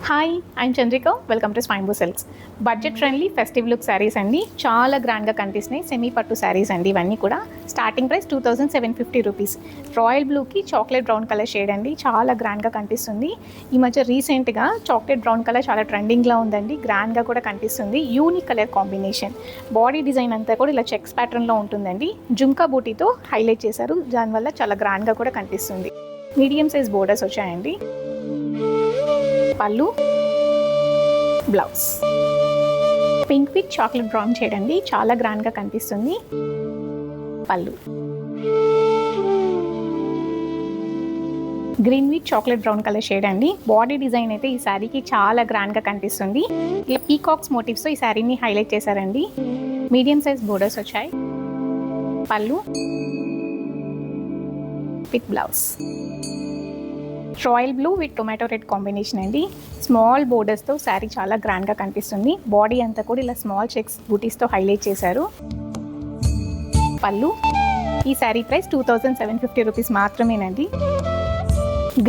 Hi I'm Chandrika welcome to Swayambhu silks. Budget friendly festive look sarees అండి. చాలా గ్రాండ్గా కనిపిస్తున్నాయి. సెమీ పట్టు శారీస్ అండి. ఇవన్నీ కూడా స్టార్టింగ్ ప్రైస్ 2750 రూపీస్. రాయల్ బ్లూకి చాక్లెట్ బ్రౌన్ కలర్ షేడ్ అండి. చాలా గ్రాండ్గా కనిపిస్తుంది. ఈ మధ్య రీసెంట్గా చాక్లెట్ బ్రౌన్ కలర్ చాలా ట్రెండింగ్లో ఉందండి. గ్రాండ్గా కూడా కనిపిస్తుంది. Unique colour combination. Body design అంతా కూడా ఇలా చెక్స్ ప్యాటర్న్లో ఉంటుందండి. జుంకా బూటీతో హైలైట్ చేశారు. దానివల్ల చాలా గ్రాండ్గా కూడా కనిపిస్తుంది. మీడియం సైజ్ బోర్డర్స్ వచ్చాయండి. పళ్ళు, blouse pink with chocolate brown shade అండి. చాలా గ్రాండ్గా కనిపిస్తుంది. పళ్ళు green with chocolate brown colour shade అండి. బాడీ డిజైన్ అయితే ఈ శారీకి చాలా గ్రాండ్గా కనిపిస్తుంది. ఈ పీకాక్స్ మోటివ్స్తో ఈ శారీని హైలైట్ చేశారండి. మీడియం సైజ్ బోర్డర్స్ వచ్చాయి. పళ్ళు with blouse royal blue with tomato red combination అండి. స్మాల్ బోర్డర్స్తో శారీ చాలా గ్రాండ్గా కనిపిస్తుంది. బాడీ అంతా కూడా ఇలా స్మాల్ చెక్స్ బూటీస్తో హైలైట్ చేశారు. పళ్ళు ఈ శారీ ప్రైస్ 2750 రూపీస్ మాత్రమేనండి.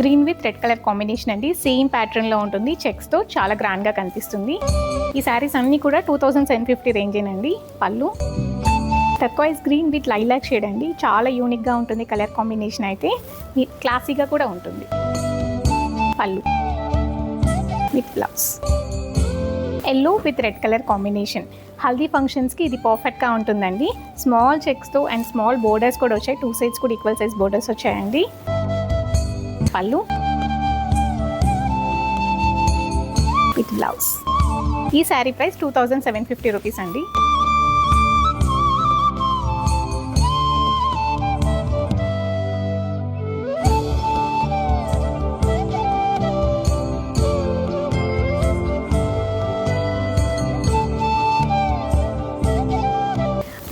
Green with red colour combination అండి. సేమ్ ప్యాటర్న్లో ఉంటుంది. చెక్స్తో చాలా గ్రాండ్గా కనిపిస్తుంది. ఈ శారీస్ అన్నీ కూడా 2750 రేంజేనండి. పళ్ళు టర్క్వైజ్ గ్రీన్ విత్ లైలాక్ షేడ్ అండి. చాలా యూనిక్గా ఉంటుంది కలర్ కాంబినేషన్. అయితే క్లాసీగా కూడా ఉంటుంది. పళ్ళు with blouse yellow with red colour combination. Haldi ఫంక్షన్స్కి ఇది పర్ఫెక్ట్గా ఉంటుందండి. స్మాల్ చెక్స్తో అండ్ స్మాల్ బోర్డర్స్ కూడా వచ్చాయి. 2 సైడ్స్ కూడా ఈక్వల్ సైజ్ బోర్డర్స్ వచ్చాయండి. పళ్ళు విత్ బ్లౌజ్. ఈ శారీ ప్రైస్ 2750 రూపీస్ అండి.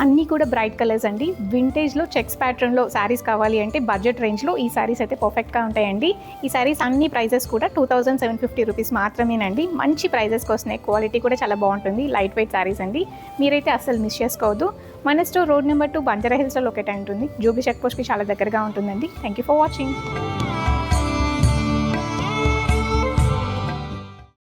అన్నీ కూడా బ్రైట్ కలర్స్ అండి. వింటేజ్లో చెక్స్ ప్యాటర్న్లో శారీస్ కావాలి అంటే బడ్జెట్ రేంజ్లో ఈ శారీస్ అయితే పర్ఫెక్ట్గా ఉంటాయండి. ఈ శారీస్ అన్ని ప్రైజెస్ కూడా 2750 రూపీస్ మాత్రమేనండి. మంచి ప్రైజెస్కి వస్తున్నాయి. క్వాలిటీ కూడా చాలా బాగుంటుంది. లైట్ వెయిట్ శారీస్ అండి. మీరైతే అస్సలు మిస్ చేసుకోవద్దు. మన స్టోర్ రోడ్ నెంబర్ 2 బంజారా హిల్స్లో లొకేట్ అయి ఉంటుంది. జూబ్లీ చెక్ పోస్ట్కి చాలా దగ్గరగా ఉంటుందండి. Thank you for watching.